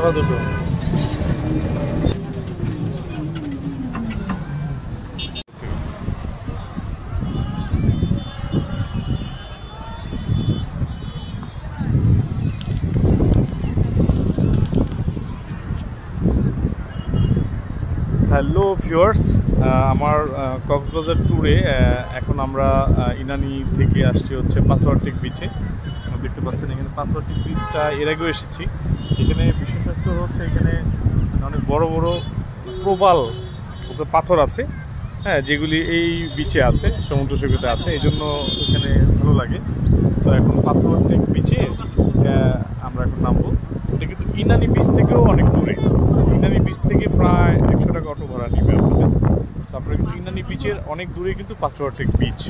আরো দুটো। Hello viewers, আমার কক্সবাজার ট্যুরে এখন আমরা ইনানি থেকে আসছি হচ্ছে পাথরটেক বিচে। দেখতে পাচ্ছেন এখানে পাথরটেক বিচটা এর আগেও এসেছি। এখানে বিশেষত্ব হচ্ছে এখানে অনেক বড় বড় প্রবাল পাথর আছে, হ্যাঁ, যেগুলি এই বিচে আছে, সমুদ্র সৈকতে আছে, এই জন্য এখানে ভালো লাগে। সো এখন পাথরটেক বিচে আমরা এখন নামবো। এটা কিন্তু ইনানি বিচ থেকেও অনেক দূরে। ইনানি বিচ থেকে প্রায় 100 টাকা অটো ভাড়া নেবে আপনাদের। সো আপনারা কিন্তু ইনানি বিচের অনেক দূরে কিন্তু পাথরটেক বিচ।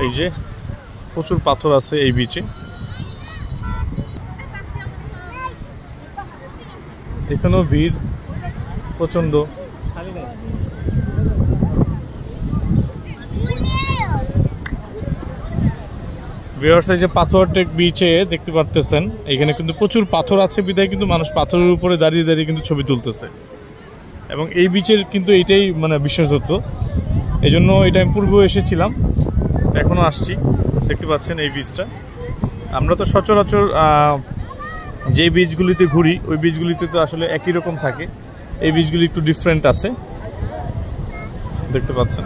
এই যে প্রচুর পাথর আছে এই বিচে। এখানেও ভিড় প্রচন্ড। ভিউয়ার্স, এই যে পাথরটেক বিচে দেখতে পারতেছেন এখানে কিন্তু প্রচুর পাথর আছে বিধায় কিন্তু মানুষ পাথরের উপরে দাঁড়িয়ে দাঁড়িয়ে কিন্তু ছবি তুলতেছে। এবং এই বিচের কিন্তু এইটাই মানে বিশেষত্ব, এই জন্য এটা আমি পূর্বেও এসেছিলাম, এখনও আসছি। দেখতে পাচ্ছেন এই বিচটা। আমরা তো সচরাচর যে বিচগুলিতে ঘুরি ওই বিচগুলিতে তো আসলে একই রকম থাকে, এই বিচগুলি একটু ডিফারেন্ট আছে, দেখতে পাচ্ছেন।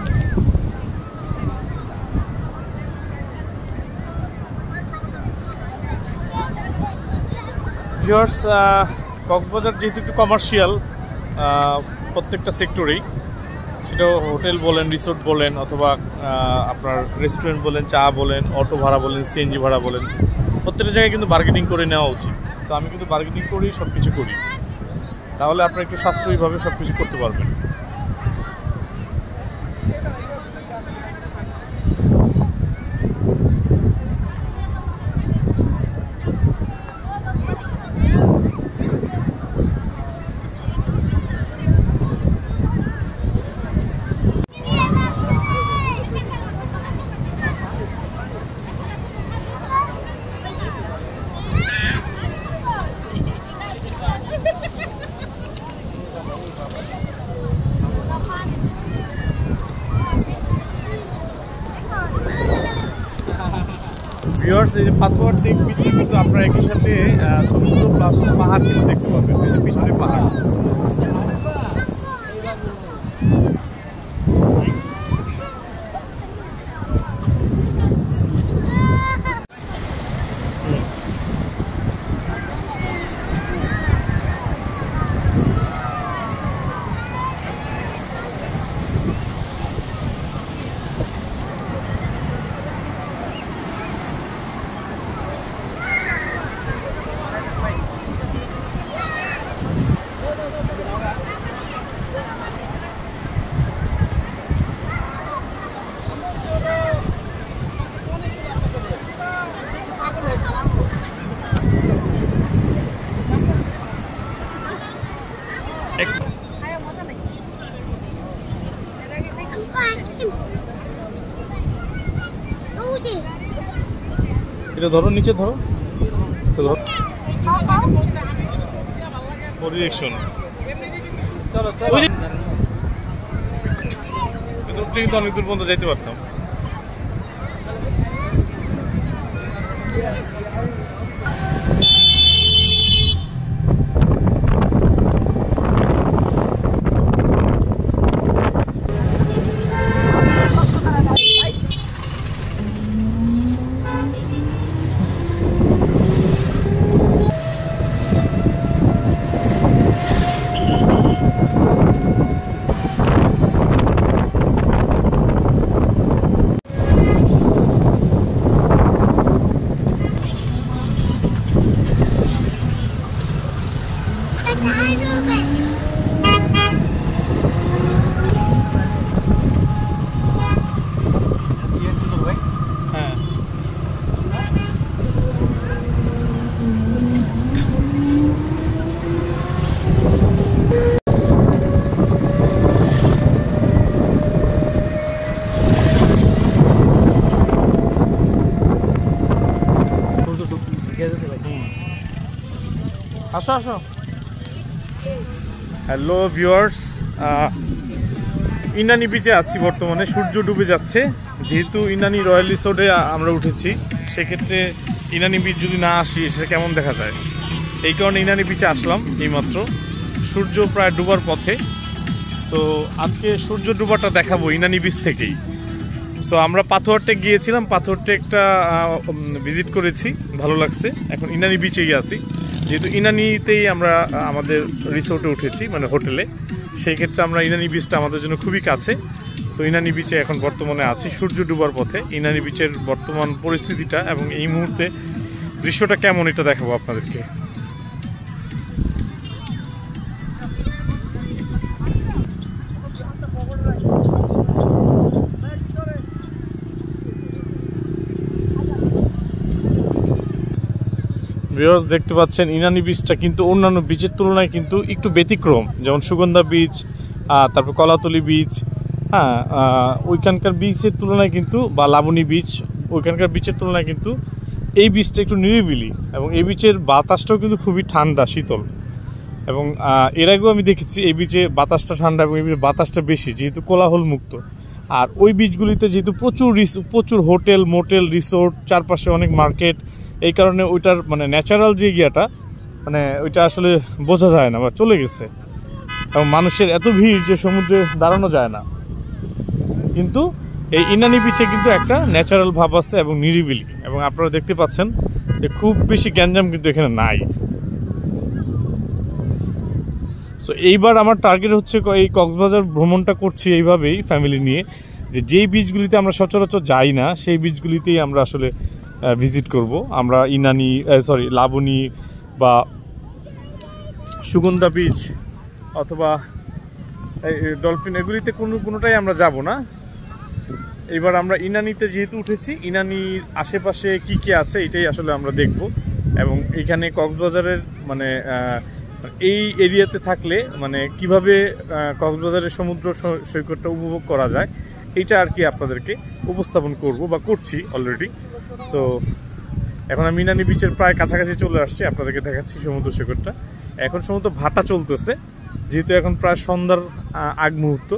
ভিউয়ার্স, কক্সবাজার যেহেতু একটু কমার্শিয়াল প্রত্যেকটা সেক্টরেই, সেটা হোটেল বলেন, রিসোর্ট বলেন, অথবা আপনার রেস্টুরেন্ট বলেন, চা বলেন, অটো ভাড়া বলেন, সিএনজি ভাড়া বলেন, প্রত্যেকটা জায়গায় কিন্তু বার্গেনিং করে নেওয়া উচিত। তো আমি কিন্তু বার্গেনিং করেই সব কিছু করি, তাহলে আপনারা একটু সাশ্রয়ীভাবে সব কিছু করতে পারবেন। ভিউয়ার্স, এই যে পাথরটেক বিচে কিন্তু আপনারা একই সাথে সমুদ্র প্লাস পাহাড় কিন্তু দেখতে পাবেন। এই যে পিছনে পাহাড়। এটা ধরো, নিচে ধরো, ডিরেকশন। কিন্তু অনেক দূর পর্যন্ত যাইতে পারতাম। আসো আসো। হ্যালো ভিউয়ার্স, ইনানি বিচে আছি বর্তমানে। সূর্য ডুবে যাচ্ছে। যেহেতু ইনানি রয়্যাল রিসোর্টে আমরা উঠেছি, সেক্ষেত্রে ইনানি বিচ যদি না আসি সেটা কেমন দেখা যায়, এই কারণে ইনানি বিচে আসলাম এইমাত্র। সূর্য প্রায় ডুবার পথে। তো আজকে সূর্য ডুবাটা দেখাবো ইনানি বিচ থেকেই। সো আমরা পাথরটেক গিয়েছিলাম, পাথরটেকটা ভিজিট করেছি, ভালো লাগছে। এখন ইনানি বিচেই আছি, যেহেতু ইনানিতেই আমরা আমাদের রিসোর্টে উঠেছি, মানে হোটেলে। সেই ক্ষেত্রে আমরা ইনানি বিচটা আমাদের জন্য খুবই কাছে। সো ইনানি বিচে এখন বর্তমানে আছি সূর্য ডুবার পথে। ইনানি বিচের বর্তমান পরিস্থিতিটা এবং এই মুহূর্তে দৃশ্যটা কেমন এটা দেখাবো আপনাদেরকে। ভিউয়ার্স, দেখতে পাচ্ছেন ইনানি বিচটা কিন্তু অন্যান্য বিচের তুলনায় কিন্তু একটু ব্যতিক্রম। যেমন সুগন্ধা বিচ, তারপর কলাতলি বিচ, হ্যাঁ, ওইখানকার বিচের তুলনায় কিন্তু, বা লাবণী বিচ, ওইখানকার বিচের তুলনায় কিন্তু এই বিচটা একটু নিরিবিলি। এবং এই বিচের বাতাসটাও কিন্তু খুবই ঠান্ডা, শীতল। এবং এর আগেও আমি দেখেছি এই বিচে বাতাসটা ঠান্ডা এবং এই বিচে বাতাসটা বেশি, যেহেতু কোলাহল মুক্ত। আর ওই বিচগুলিতে যেহেতু প্রচুর হোটেল, মোটেল, রিসোর্ট, চারপাশে অনেক মার্কেট, এই কারণে ওইটার মানে ন্যাচারাল যে গিয়াটা, মানে ওইটা আসলে বোঝা যায় না বা চলে গেছে। এবং মানুষের এত ভিড় যে সমুদ্রে দাঁড়ানো যায় না। কিন্তু এই ইনানি বিচে কিন্তু একটা ন্যাচারাল ভাব আছে এবং নিরিবিলি। এবং আপনারা দেখতে পাচ্ছেন যে খুব বেশি গ্যাঞ্জাম কিন্তু এখানে নাই। সো এইবার আমার টার্গেট হচ্ছে এই কক্সবাজার ভ্রমণটা করছি এইভাবেই ফ্যামিলি নিয়ে, যে যেই বিচগুলিতে আমরা সচরাচর যাই না সেই বিচগুলিতেই আমরা আসলে ভিজিট করব। আমরা ইনানি, লাবণী বা সুগন্ধা বিচ অথবা ডলফিন, এগুলিতে কোনোটাই আমরা যাব না। এবার আমরা ইনানিতে যেহেতু উঠেছি, ইনানির আশেপাশে কি কি আছে এটাই আসলে আমরা দেখব। এবং এখানে কক্সবাজারের মানে এই এরিয়াতে থাকলে মানে কিভাবে কক্সবাজারের সমুদ্র সৈকতটা উপভোগ করা যায়, এইটা আর কি আপনাদেরকে উপস্থাপন করব বা করছি অলরেডি। সো এখন আমি ইনানি বিচের প্রায় কাছাকাছি চলে আসছি, আপনাদেরকে দেখাচ্ছি সমুদ্র সৈকতটা। এখন সমুদ্র ভাটা চলতেছে, যেহেতু এখন প্রায় সন্ধ্যার আগ মুহূর্ত,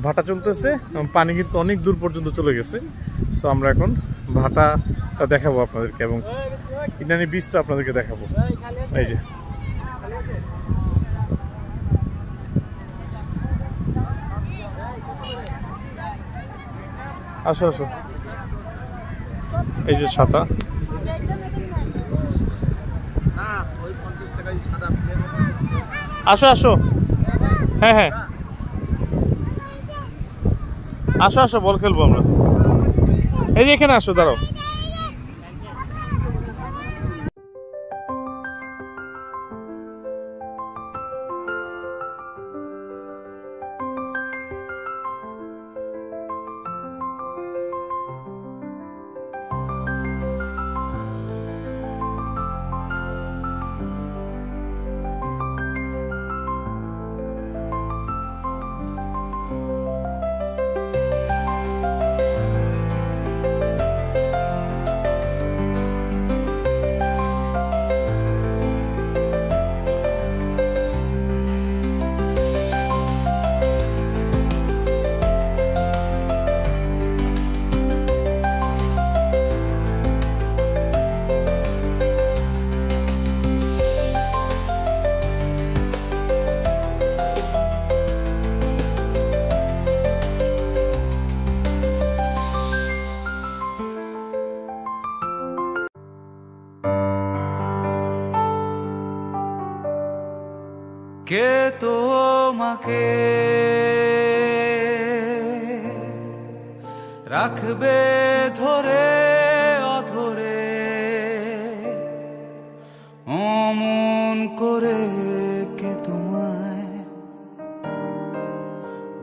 ভাটা চলতেছে, পানি কিন্তু অনেক দূর পর্যন্ত চলে গেছে। সো আমরা এখন ভাটাটা দেখাবো আপনাদেরকে এবং ইনানি বিচটা আপনাদেরকে দেখাবো। এই যে আসো আসো, এই যে ছাতা। আসো আসো, হ্যাঁ হ্যাঁ, আসো আসো, বল খেলবো আমরা। এই যে এখানে আসো, দাঁড়াও। কে তোমাকে রাখবে ধরে অধরে, অমন করে কে তোমায়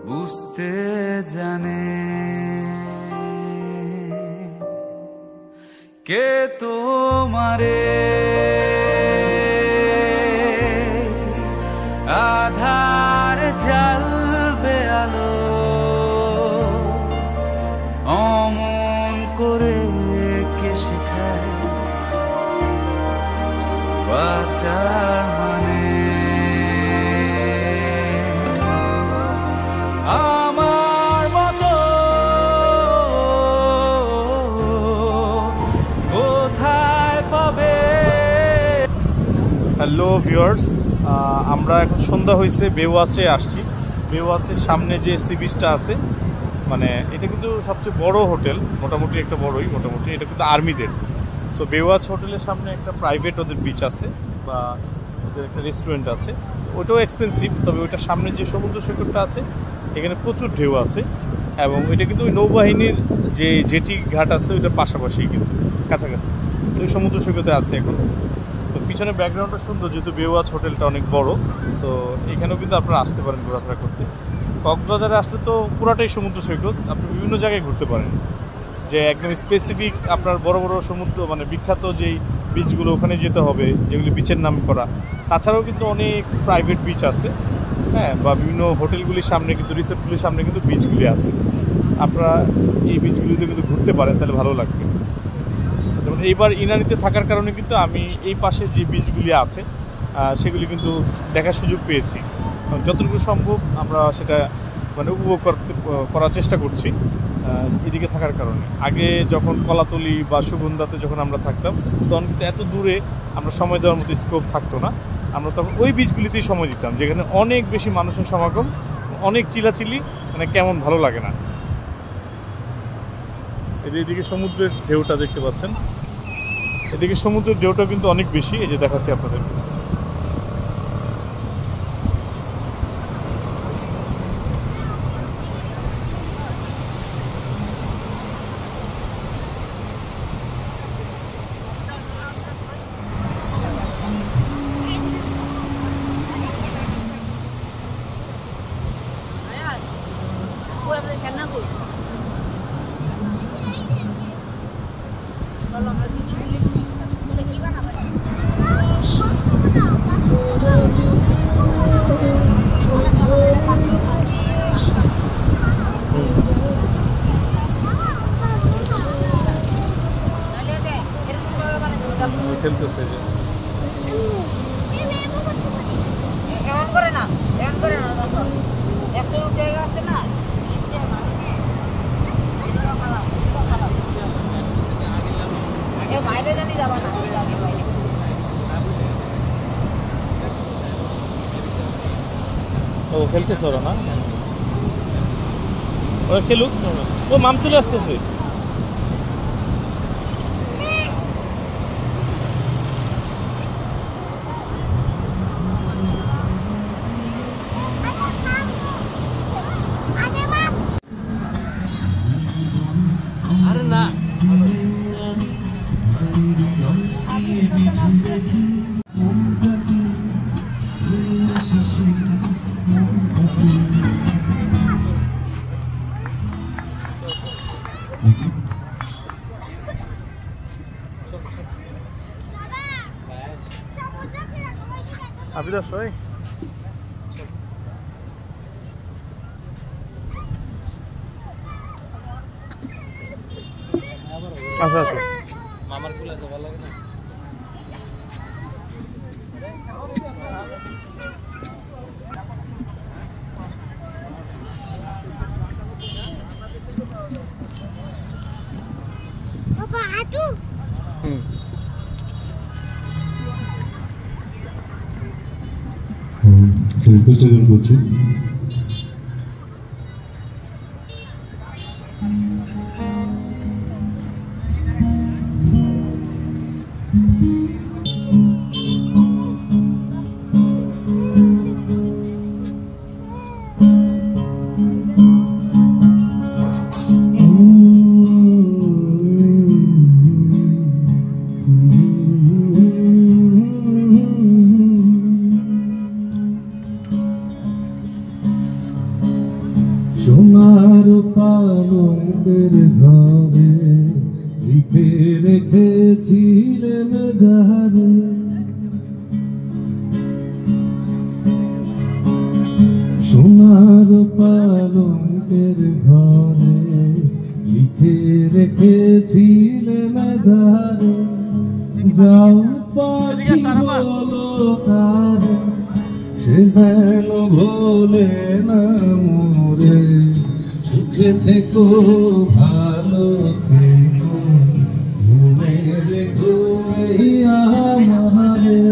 বুঝতে জানে, কে তোমারে আধার জ্বালবে আলো, অমন করে কে শেখায় বাঁচার মানে। হ্যালো ভিউয়ার্স, আমরা এখন সন্ধ্যা হয়েছে, বেওয়াচে আসছি। বেওয়াচের সামনে যে সি বিচটা আছে, মানে এটা কিন্তু সবচেয়ে বড় হোটেল, মোটামুটি একটা বড়ই, মোটামুটি এটা কিন্তু আর্মিদের। সো বেওয়াচ হোটেলের সামনে একটা প্রাইভেট ওদের বিচ আছে বা ওদের একটা রেস্টুরেন্ট আছে, ওইটাও এক্সপেন্সিভ। তবে ওইটার সামনে যে সমুদ্র সৈকতটা আছে এখানে প্রচুর ঢেউ আছে, এবং এটা কিন্তু ওই নৌবাহিনীর যে জেটি ঘাট আছে ওইটার পাশাপাশি, কিন্তু কাছাকাছি। তো ওই সমুদ্র সৈকতে আছে এখন। তো পিছনে ব্যাকগ্রাউন্ডটা সুন্দর, যেহেতু বেওয়াচ হোটেলটা অনেক বড়। সো এখানেও কিন্তু আপনারা আসতে পারেন ঘোরাফেরা করতে। কক্সবাজারে আসলে তো পুরাটাই সমুদ্র সৈকত, আপনি বিভিন্ন জায়গায় ঘুরতে পারেন। যে একদম স্পেসিফিক আপনার বড় বড় সমুদ্র, মানে বিখ্যাত যেই বিচগুলো, ওখানে যেতে হবে যেগুলি বিচের নাম করা। তাছাড়াও কিন্তু অনেক প্রাইভেট বিচ আছে, হ্যাঁ, বা বিভিন্ন হোটেলগুলির সামনে কিন্তু, রিসোর্টগুলির সামনে কিন্তু বিচগুলি আছে। আপনারা এই বিচগুলিতে কিন্তু ঘুরতে পারেন, তাহলে ভালো লাগবে। যেমন এইবার ইনানিতে থাকার কারণে কিন্তু আমি এই পাশে যে বিচগুলি আছে সেগুলি কিন্তু দেখার সুযোগ পেয়েছি। যতটুকু সম্ভব আমরা সেটা মানে উপভোগ করার চেষ্টা করছি এদিকে থাকার কারণে। আগে যখন কলাতলি বা সুগন্ধাতে যখন আমরা থাকতাম, তখন কিন্তু এত দূরে আমরা সময় দেওয়ার মতো স্কোপ থাকতো না। আমরা তখন ওই বিচগুলিতেই সময় দিতাম, যেখানে অনেক বেশি মানুষের সমাগম, অনেক চিলাচিলি, মানে কেমন ভালো লাগে না। এদিকে সমুদ্রের ঢেউটা দেখতে পাচ্ছেন, এদিকে সমুদ্রের ঢেউটা কিন্তু অনেক বেশি। এই যে দেখাচ্ছি আপনাদের। খেলতেছে যে এমন করে না, এমন করে না, দেখো একটা জায়গা আছে না, বাইরে জানি যাবা না, আগে বাইরে ও খেলতেছে ওরা, না ওরা খেলুক। ও মাম তুলে আসতেছে। আবিদা সই আচ্ছা আচ্ছা, মামার কুলে তো ভালো লাগে না। Papa, aduh. রিকোয়েস্ট একজন করছি। সোনার পালঙ্কের ঘরে লিখে রেখেছিলেন ধারে, সোনার পালঙ্কের ঘরে লিখে রেখেছিলেন ধারে। যাও পাখি বলো তারে, সে যেন ভোলে না মোরে। সুখে থেকো ভালো থেকো, মনে রেখো এই আমারে।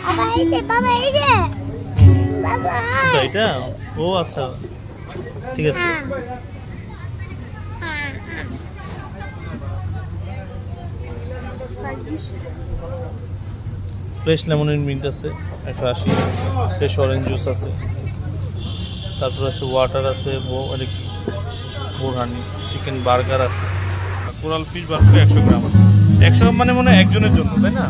বাবা এই যে বাবা এটা ও আচ্ছা ঠিক আছে ফ্রেশ লেমনের মিন্ট আছে 180 ফ্রেশ অরেঞ্জ জুস আছে তারপর আছে ওয়াটার আছে বোরহানি চিকেন বার্গার আছে কোরাল ফিশ বার্গার 100 গ্রাম 100 গ্রাম মানে মনে হয় একজনের জন্য তাই না